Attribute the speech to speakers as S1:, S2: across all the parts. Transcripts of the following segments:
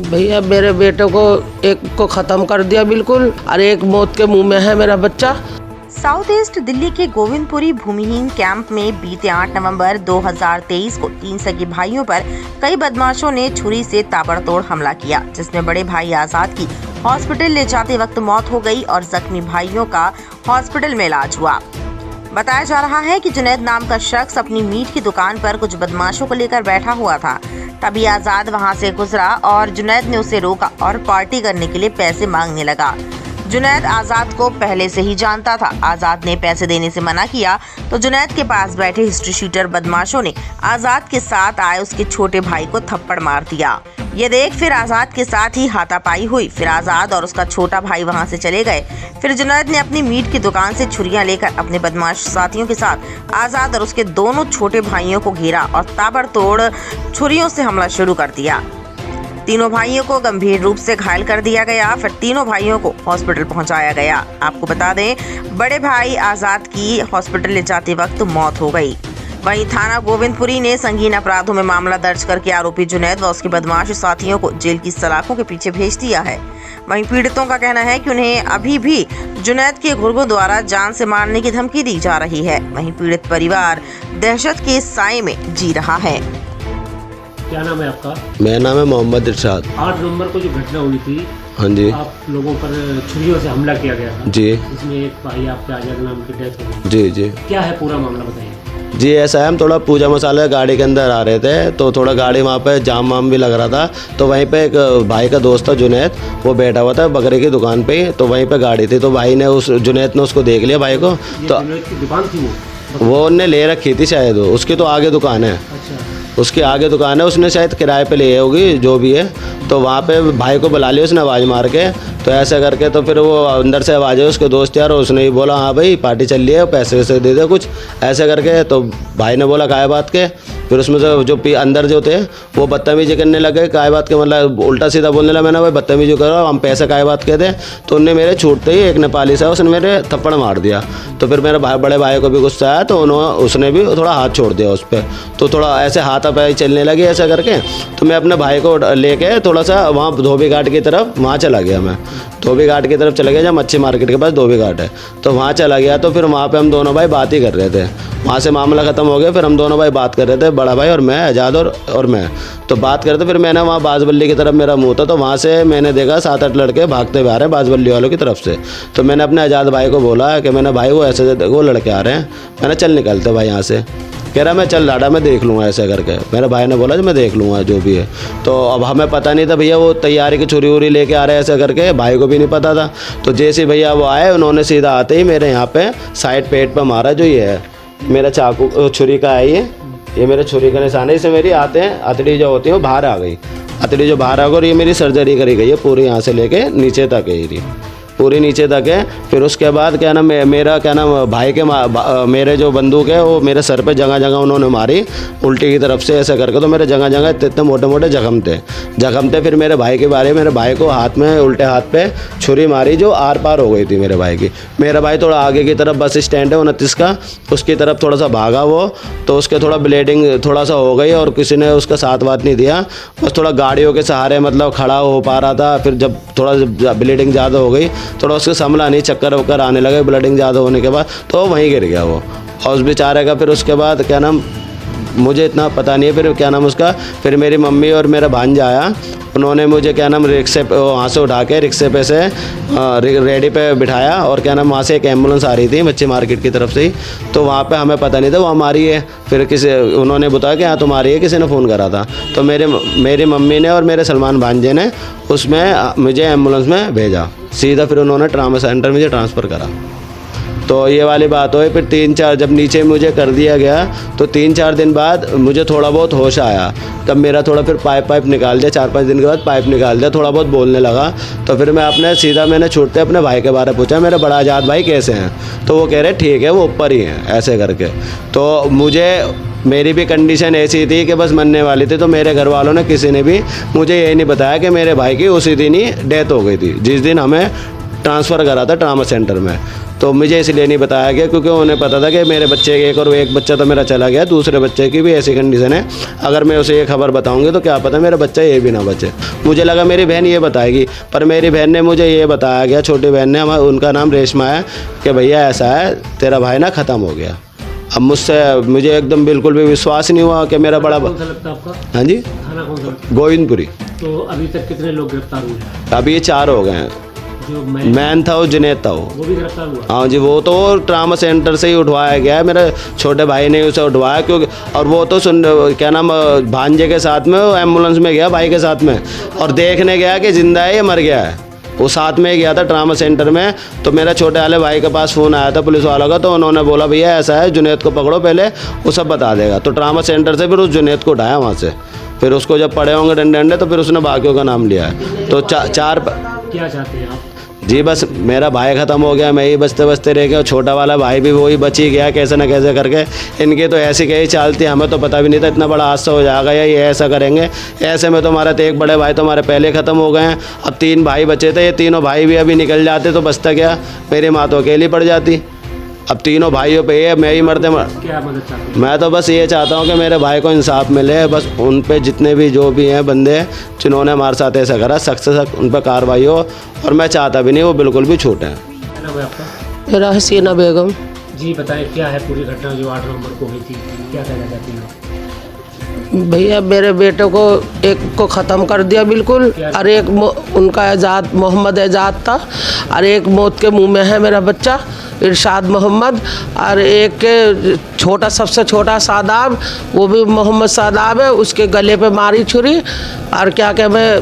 S1: भैया मेरे बेटे को एक को ख़त्म कर दिया बिल्कुल, और एक मौत के मुंह में है मेरा बच्चा।
S2: साउथ ईस्ट दिल्ली के गोविंदपुरी भूमिहीन कैंप में बीते 8 नवंबर 2023 को 3 सगे भाइयों पर कई बदमाशों ने छुरी से ताबड़तोड़ हमला किया, जिसमें बड़े भाई आजाद की हॉस्पिटल ले जाते वक्त मौत हो गई और जख्मी भाइयों का हॉस्पिटल में इलाज हुआ। बताया जा रहा है कि जुनैद नाम का शख्स अपनी मीट की दुकान पर कुछ बदमाशों को लेकर बैठा हुआ था। तभी आजाद वहां से गुजरा और जुनैद ने उसे रोका और पार्टी करने के लिए पैसे मांगने लगा। जुनैद आजाद को पहले से ही जानता था। आजाद ने पैसे देने से मना किया तो जुनैद के पास बैठे हिस्ट्री शीटर बदमाशों ने आजाद के साथ आए उसके छोटे भाई को थप्पड़ मार दिया। ये देख फिर आजाद के साथ ही हाथापाई हुई। फिर आजाद और उसका छोटा भाई वहां से चले गए। फिर जुनैद ने अपनी मीट की दुकान से छुरियां लेकर अपने बदमाश साथियों के साथ आजाद और उसके दोनों छोटे भाइयों को घेरा और ताबड़तोड़ छुरियों से हमला शुरू कर दिया। तीनों भाइयों को गंभीर रूप से घायल कर दिया गया। फिर तीनों भाइयों को हॉस्पिटल पहुंचाया गया। आपको बता दें, बड़े भाई आजाद की हॉस्पिटल ले जाते वक्त मौत हो गई। वहीं थाना गोविंदपुरी ने संगीन अपराधों में मामला दर्ज करके आरोपी जुनैद व उसके बदमाश साथियों को जेल की सलाखों के पीछे भेज दिया है। वहीं पीड़ितों का कहना है कि उन्हें अभी भी जुनैद के गुर्गों द्वारा जान से मारने की धमकी दी जा रही है। वहीं पीड़ित परिवार दहशत के साए में जी रहा है।
S3: क्या नाम है आपका?
S4: मेरा नाम है मोहम्मद इरशाद।
S3: 8 नवंबर को जो घटना हुई थी,
S4: हाँ जी,
S3: आप लोगों पर छुरियों से हमला किया गया था
S4: जी,
S3: इसमें एक भाई आपके आजाद नाम की डेथ हो गई।
S4: जी जी
S3: क्या है पूरा मामला, बताइए।
S4: जी, ऐसा है, हम थोड़ा पूजा मसाला गाड़ी के अंदर आ रहे थे तो थोड़ा गाड़ी वहाँ पे जाम वाम भी लग रहा था। तो वहीं पे एक भाई का दोस्त था जुनैद, वो बैठा हुआ था बकरे की दुकान पे। तो वहीं पे गाड़ी थी तो भाई ने जुनैद ने उसको देख लिया भाई को। तो
S3: जुनैद की दुकान थी
S4: वो उनने ले रखी थी शायद, उसकी तो आगे दुकान है,
S3: अच्छा,
S4: उसके आगे दुकान है, उसने शायद किराए पे लिए होगी जो भी है। तो वहाँ पे भाई को बुला लिया उसने आवाज़ मार के। तो ऐसे करके तो फिर वो अंदर से आवाज़ है उसके दोस्त यार, उसने ही बोला हाँ भाई पार्टी चल रही है, पैसे वैसे दे दे कुछ, ऐसे करके। तो भाई ने बोला काय बात के। फिर उसमें से जो अंदर जो थे वो बदतमीजी करने लगे, काय बात के, मतलब उल्टा सीधा बोलने लगा। मैंने भाई बदतमीजी करो, हम पैसे काय बात के थे। तो उनने मेरे छूटते ही एक नेपाली सा उसने मेरे थप्पड़ मार दिया। तो फिर मेरे बड़े भाई को भी गुस्सा आया तो उसने भी थोड़ा हाथ छोड़ दिया उस पर। तो थोड़ा ऐसे हाथापाई चलने लगी ऐसा करके। तो मैं अपने भाई को लेके थोड़ा सा वहाँ धोबी घाट की तरफ वहाँ चला गया। मैं धोबी घाट की तरफ चला गया, जहाँ मच्छी मार्केट के पास धोबी घाट है, तो वहाँ चला गया। तो फिर वहाँ पे हम दोनों भाई बात ही कर रहे थे। वहाँ से मामला ख़त्म हो गया। फिर हम दोनों भाई बात कर रहे थे, बड़ा भाई और मैं, आज़ाद और मैं। तो बात कर रहे थे। फिर मैंने वहाँ बाजबल्ली की तरफ मेरा मुँह था, तो वहाँ से मैंने देखा 7-8 लड़के भागते हुए आ रहे हैं बाजबल्ली वालों की तरफ से। तो मैंने अपने आज़ाद भाई को बोला कि मैंने भाई वो ऐसे वो लड़के आ रहे हैं, मैंने चल निकलते भाई यहाँ से। कह रहा मैं चल लाडा मैं देख लूँगा ऐसे करके। मेरे भाई ने बोला कि मैं देख लूँगा जो भी है। तो अब हमें पता नहीं था भैया वो तैयारी की छुरी उरी लेके आ रहे हैं ऐसे करके, भाई को भी नहीं पता था। तो जैसे भैया वो आए, उन्होंने सीधा आते ही मेरे यहाँ पे साइड पेट पर मारा। जो ये है मेरा चाकू छुरी का है, ये मेरे छुरी का निशान है। इससे मेरी आते हैं अतड़ी जो होती है वो बाहर आ गई, अतड़ी जो बाहर आ गई। और ये मेरी सर्जरी करी गई है पूरी, यहाँ से लेके नीचे तक है, ये पूरी नीचे तक है। फिर उसके बाद क्या नाम मेरा क्या नाम भाई के मेरे जो बंदूक है वो मेरे सर पे जगह जगह उन्होंने मारी उल्टी की तरफ से ऐसे करके। तो मेरे जगह जगह इतने मोटे मोटे जख्म थे। फिर मेरे भाई के बारे में मेरे भाई को हाथ में उल्टे हाथ पे छुरी मारी जो आर पार हो गई थी मेरे भाई की। मेरा भाई थोड़ा आगे की तरफ बस स्टैंड है 29 का, उसकी तरफ थोड़ा सा भागा वो, तो उसके थोड़ा ब्लीडिंग थोड़ा सा हो गई और किसी ने उसका साथ बात नहीं दिया। बस थोड़ा गाड़ियों के सहारे मतलब खड़ा हो पा रहा था। फिर जब थोड़ा ब्लीडिंग ज़्यादा हो गई, थोड़ा उसको संभला नहीं, चक्कर वक्कर आने लगे ब्लीडिंग ज़्यादा होने के बाद, तो वहीं गिर गया वो। और उस बेचारे का फिर उसके बाद क्या नाम मुझे इतना पता नहीं है फिर क्या नाम उसका। फिर मेरी मम्मी और मेरा भांजा आया, उन्होंने मुझे क्या नाम रिक्शे पे वहाँ से उठा के रिक्शे पे से रेडी पे बिठाया। और क्या नाम वहाँ से एक एम्बुलेंस आ रही थी मच्छी मार्केट की तरफ से ही। तो वहाँ पे हमें पता नहीं था वो हमारी है। फिर उन्होंने बताया कि हाँ तुम्हारी है, किसी ने फ़ोन करा था। तो मेरी मम्मी ने और मेरे सलमान भांजे ने उसमें मुझे एम्बुलेंस में भेजा सीधा। फिर उन्होंने ट्रामा सेंटर मुझे ट्रांसफ़र करा। तो ये वाली बात हुई। फिर 3-4 जब नीचे मुझे कर दिया गया तो 3-4 दिन बाद मुझे थोड़ा बहुत होश आया। तब मेरा थोड़ा फिर पाइप निकाल दिया, 4-5 दिन के बाद पाइप निकाल दिया, थोड़ा बहुत बोलने लगा। तो फिर मैं मैंने छूटते अपने भाई के बारे में पूछा, मेरे बड़ा आज़ाद भाई कैसे हैं? तो वो कह रहे ठीक है वो ऊपर ही हैं ऐसे करके। तो मेरी भी कंडीशन ऐसी थी कि बस मरने वाली थी। तो मेरे घर वालों ने किसी ने भी मुझे यही नहीं बताया कि मेरे भाई की उसी दिन ही डेथ हो गई थी जिस दिन हमें ट्रांसफ़र करा था ट्रामा सेंटर में। तो मुझे इसलिए नहीं बताया गया क्योंकि उन्हें पता था कि मेरे बच्चे के एक बच्चा तो मेरा चला गया, दूसरे बच्चे की भी ऐसी कंडीशन है, अगर मैं उसे ये खबर बताऊंगी तो क्या पता मेरा बच्चा ये भी ना बचे। मुझे लगा मेरी बहन ये बताएगी, पर मेरी बहन ने मुझे ये बताया गया, छोटी बहन ने, उनका नाम रेशमा है, कि भैया ऐसा है तेरा भाई ना ख़त्म हो गया। अब मुझे एकदम बिल्कुल भी विश्वास नहीं हुआ कि मेरा बड़ा
S3: कौन सा लगता है आपका?
S4: हाँ जी,
S3: थाना कौन सा?
S4: गोविंदपुरी।
S3: तो अभी तक कितने लोग गिरफ्तार हुए हैं?
S4: अभी ये 4 हो गए हैं।
S3: जो
S4: मैन था वो जुनैद था वो
S3: भी गिरफ्तार हुआ?
S4: हाँ जी, वो तो ट्रामा सेंटर से ही उठवाया गया है, मेरे छोटे भाई ने उसे उठवाया क्योंकि, और वो तो क्या नाम, भांजे के साथ में एम्बुलेंस में गया भाई के साथ में, और देखने गया कि जिंदा है या मर गया है, वो साथ में ही गया था ट्रामा सेंटर में। तो मेरा छोटे वाले भाई के पास फ़ोन आया था पुलिस वालों का, तो उन्होंने बोला भैया ऐसा है जुनैद को पकड़ो पहले, वो सब बता देगा। तो ट्रामा सेंटर से फिर उस जुनैद को उठाया वहाँ से, फिर उसको जब पड़े होंगे डंडे डंडे तो फिर उसने बाकियों का नाम लिया है। तो चार
S3: क्या चाहते हैं आप?
S4: जी बस मेरा भाई ख़त्म हो गया, मैं ही बचते बचते रह गया, छोटा वाला भाई भी वही बच ही गया कैसे ना कैसे करके। इनकी तो ऐसी कही चालती, हमें तो पता भी नहीं था इतना बड़ा हादसा हो जाएगा या ये ऐसा करेंगे। ऐसे में तो हमारे तो एक बड़े भाई तो हमारे पहले ख़त्म हो गए हैं, अब 3 भाई बचे थे, ये तीनों भाई भी अभी निकल जाते तो बचता क्या, मेरी माँ तो अकेली पड़ जाती। अब तीनों भाइयों पे ये मैं ही मरते
S3: क्या मदद चाहते हैं?
S4: मैं तो बस ये चाहता हूँ कि मेरे भाई को इंसाफ मिले, बस उन पे जितने भी जो भी हैं बंदे जिन्होंने हमारे साथ ऐसा करा, सख्त से सख्त उन पर कार्रवाई हो, और मैं चाहता भी नहीं वो बिल्कुल भी छूटें।
S3: क्या नाम है आपका?
S1: मेरा हसीना बेगम।
S3: जी बताएं, क्या है पूरी घटना जो 8 नवंबर को हुई थी, क्या कहना चाहती हैं?
S1: भैया मेरे बेटे को एक को ख़त्म कर दिया बिल्कुल, और एक उनका एजाद मोहम्मद एजाद था, और एक मौत के मुंह में है मेरा बच्चा इरशाद मोहम्मद, और एक के छोटा सबसे छोटा सादाब, वो भी मोहम्मद सादाब है, उसके गले पे मारी छुरी, और क्या क्या मैं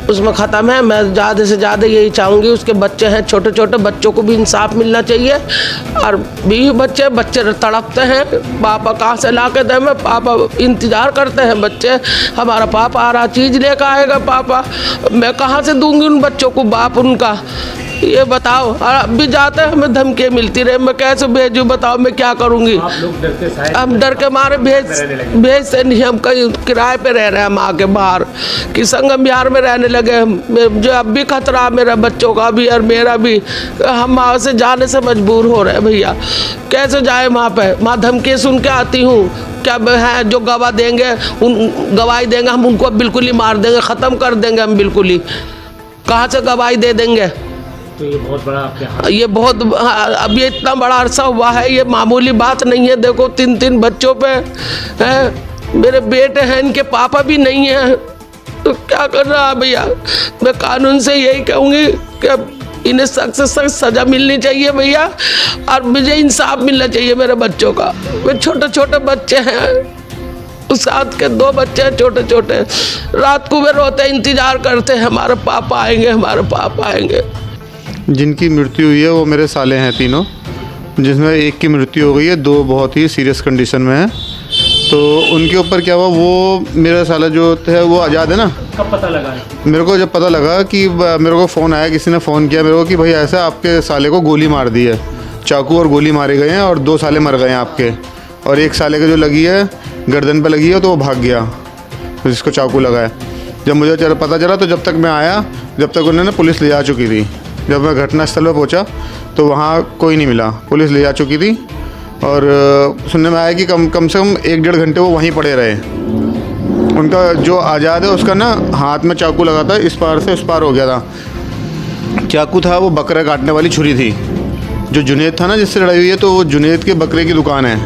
S1: उसमें ख़त्म है। मैं ज़्यादा से ज़्यादा यही चाहूँगी, उसके बच्चे हैं छोटे छोटे, बच्चों को भी इंसाफ मिलना चाहिए, और भी बच्चे तड़पते हैं, पापा कहाँ से ला के दें, मैं पापा इंतज़ार करते हैं बच्चे, हमारा पापा आ रहा चीज़ लेकर आएगा, पापा मैं कहाँ से दूँगी उन बच्चों को बाप उनका, ये बताओ। और अब भी जाते हैं हमें धमकी मिलती रहे, मैं कैसे भेजूँ बताओ, मैं क्या करूँगी।
S3: आप लोग डरते शायद?
S1: हम डर के मारे भेजते नहीं, हम कहीं किराए पे रह रहे हैं माँ के बाहर कि संगम बिहार में रहने लगे हम, जो अब भी खतरा मेरा बच्चों का भी और मेरा भी, हम वहाँ से जाने से मजबूर हो रहे हैं भैया, कैसे जाए वहाँ पे। माँ धमकी सुन के आती हूँ, क्या है जो गवाह देंगे उन गवाही देंगे, हम उनको बिल्कुल ही मार देंगे, ख़त्म कर देंगे हम बिल्कुल ही, कहाँ से गवाही दे देंगे।
S3: तो ये बहुत बड़ा आपके हाथ,
S1: ये बहुत, अब ये इतना बड़ा अरसा हुआ है, ये मामूली बात नहीं है। देखो 3 बच्चों पे हैं, मेरे बेटे हैं, इनके पापा भी नहीं हैं, तो क्या कर रहा है भैया। मैं कानून से यही कहूँगी कि इन्हें सख्त से सख्त सज़ा मिलनी चाहिए भैया, और मुझे इंसाफ मिलना चाहिए मेरे बच्चों का। वे छोटे छोटे बच्चे हैं, उस साथ के 2 बच्चे हैं छोटे छोटे, रात को वे रोते इंतज़ार करते हैं हमारे पापा आएंगे, हमारे पापा आएंगे।
S5: जिनकी मृत्यु हुई है वो मेरे साले हैं तीनों, जिसमें एक की मृत्यु हो गई है, 2 बहुत ही सीरियस कंडीशन में हैं। तो उनके ऊपर क्या हुआ, वो मेरा साला जो है वो आज़ाद है ना।
S3: कब पता लगा है?
S5: मेरे को जब पता लगा कि मेरे को फ़ोन आया, किसी ने फ़ोन किया मेरे को कि भाई ऐसा आपके साले को गोली मार दी है, चाकू और गोली मारे गए हैं, और 2 साले मर गए हैं आपके, और एक साले के जो लगी है गर्दन पर लगी है तो वो भाग गया, तो जिसको चाकू लगा है। जब मुझे पता चला तो जब तक मैं आया, जब तक उन्होंने पुलिस ले जा चुकी थी। जब मैं घटनास्थल पर पहुंचा तो वहाँ कोई नहीं मिला, पुलिस ले जा चुकी थी, और सुनने में आया कि कम से कम 1-1.5 घंटे वो वहीं पड़े रहे। उनका जो आज़ाद है उसका ना हाथ में चाकू लगा था, इस पार से उस पार हो गया था। चाकू था वो बकरे काटने वाली छुरी थी। जो जुनैद था ना जिससे लड़ाई हुई है, तो वो जुनैद के बकरे की दुकान है,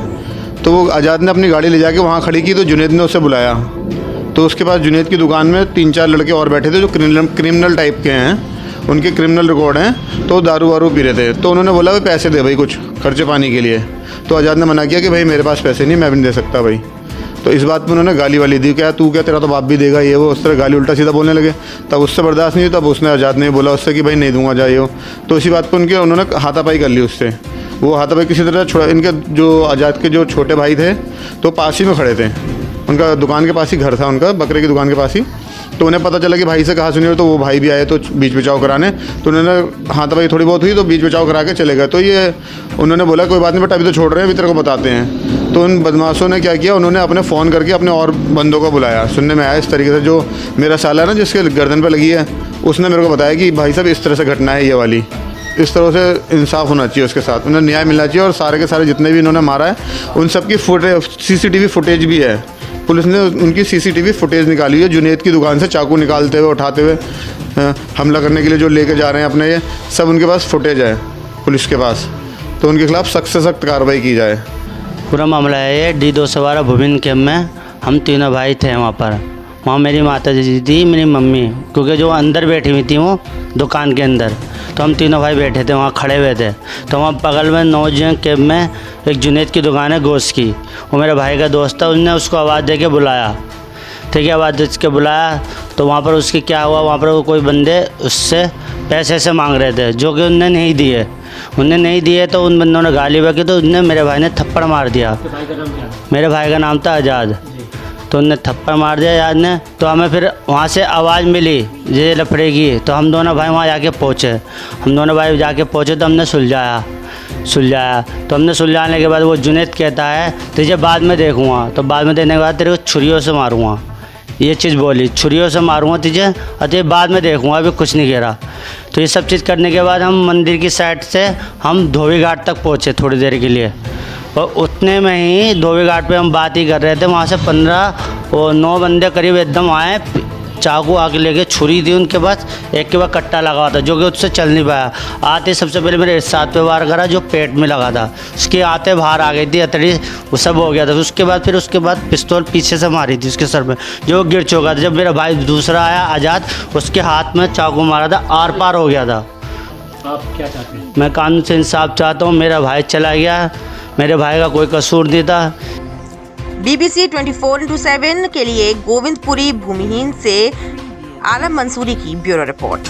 S5: तो वो आज़ाद ने अपनी गाड़ी ले जाके वहाँ खड़ी की, तो जुनैद ने उसे बुलाया, तो उसके पास जुनैद की दुकान में 3-4 लड़के और बैठे थे जो क्रिमिनल टाइप के हैं, उनके क्रिमिनल रिकॉर्ड हैं, तो दारू वारू पी रहे थे। तो उन्होंने बोला भाई पैसे दे भाई कुछ खर्चे पानी के लिए, तो आज़ाद ने मना किया कि भाई मेरे पास पैसे नहीं, मैं भी नहीं दे सकता भाई। तो इस बात पे उन्होंने गाली वाली दी, क्या तू क्या तेरा तो बाप भी देगा ये वो, उस तरह गाली उल्टा सीधा बोलने लगे। तब उससे बर्दाश्त नहीं हुई, तब उसने आज़ाद ने बोला उससे कि भाई नहीं दूंगा जाइए हो। तो इसी बात पर उन्होंने हाथापाई कर ली उससे। वो हाथापाई किसी तरह छोड़ा। इनके जो आज़ाद के जो छोटे भाई थे तो पास ही में खड़े थे, उनका दुकान के पास ही घर था, उनका बकरे की दुकान के पास ही। तो उन्हें पता चला कि भाई से कहा सुनिए, तो वो भाई भी आए तो बीच बचाव कराने, तो उन्होंने हाथापाई थोड़ी बहुत हुई तो बीच बचाव करा के चले गए। तो ये उन्होंने बोला कोई बात नहीं बेटा, अभी तो छोड़ रहे हैं, अभी तेरे को बताते हैं। तो उन बदमाशों ने क्या किया, उन्होंने अपने फ़ोन करके अपने और बंदों को बुलाया। सुनने में आया इस तरीके से, जो मेरा साला ना जिसके गर्दन पर लगी है, उसने मेरे को बताया कि भाई साहब इस तरह से घटना है ये वाली। इस तरह से इंसाफ होना चाहिए उसके साथ, उन्हें न्याय मिलना चाहिए। और सारे के सारे जितने भी इन्होंने मारा है उन सब की CCTV फुटेज भी है। पुलिस ने उनकी CCTV फुटेज निकाली है। जुनैद की दुकान से चाकू निकालते हुए, उठाते हुए हमला करने के लिए जो लेके जा रहे हैं अपने, ये सब उनके पास फुटेज है पुलिस के पास। तो उनके खिलाफ सख्त से सख्त कार्रवाई की जाए।
S6: पूरा मामला है ये D212 भूमिन कैम्प में हम तीनों भाई थे वहाँ पर। वहाँ मेरी माता जी थी, मेरी मम्मी, क्योंकि जो अंदर बैठी हुई थी वो दुकान के अंदर, तो हम तीनों भाई बैठे थे वहाँ, खड़े हुए थे। तो वहाँ बगल में नौजवान कैम्प में एक जुनैद की दुकान है गोश्त की, वो मेरे भाई का दोस्त था। उसने उसको आवाज़ दे के बुलाया, ठीक है, आवाज़ दे के बुलाया। तो वहाँ पर उसकी क्या हुआ, वहाँ पर कोई बंदे उससे पैसे से मांग रहे थे, जो कि उनने नहीं दिए। उनने नहीं दिए तो उन बंदों ने गाली बकी, तो उनने मेरे भाई ने थप्पड़ मार दिया।
S3: भाई का नाम क्या है?
S6: मेरे भाई का नाम था आज़ाद। तो उनने थप्पड़ मार दिया आज़ाद ने। तो हमें फिर वहाँ से आवाज़ मिली ये लफड़े की, तो हम दोनों भाई वहाँ जाके पहुँचे। हम दोनों भाई जाके पहुँचे तो हमने सुलझाया। तो हमने सुलझाने के बाद वो जुनैद कहता है तुझे बाद में देखूँगा। तो बाद में देखने के बाद तेरे को छुरियों से मारूँगा, ये चीज़ बोली, छुरियों से मारूँगा तुझे, और तुझे बाद में देखूँगा, अभी कुछ नहीं कह रहा। तो ये सब चीज़ करने के बाद हम मंदिर की साइड से हम धोबी घाट तक पहुँचे थोड़ी देर के लिए। और उतने में ही धोबी घाट पे हम बात ही कर रहे थे, वहाँ से 15 और 9 बंदे करीब एकदम आए, चाकू आके लेके, छुरी थी उनके पास, एक के बाद कट्टा लगा हुआ था, जो कि उससे चल नहीं पाया। आते सबसे पहले मेरे साथ पे वार करा, जो पेट में लगा था, उसके आते बाहर आ गई थी अतड़ी, वो सब हो गया था। उसके बाद पिस्तौल पीछे से मारी थी उसके सर में, जो गिर चुका था। जब मेरा भाई दूसरा आया आज़ाद, उसके हाथ में चाकू मारा था, आर पार हो गया था।
S3: आप क्या चाहते हैं?
S6: मैं कानून से इंसाफ चाहता हूँ। मेरा भाई चला गया, मेरे भाई का कोई कसूर नहीं था।
S2: BBC 24/7 के लिए गोविंदपुरी भूमिहीन से आलम मंसूरी की ब्यूरो रिपोर्ट।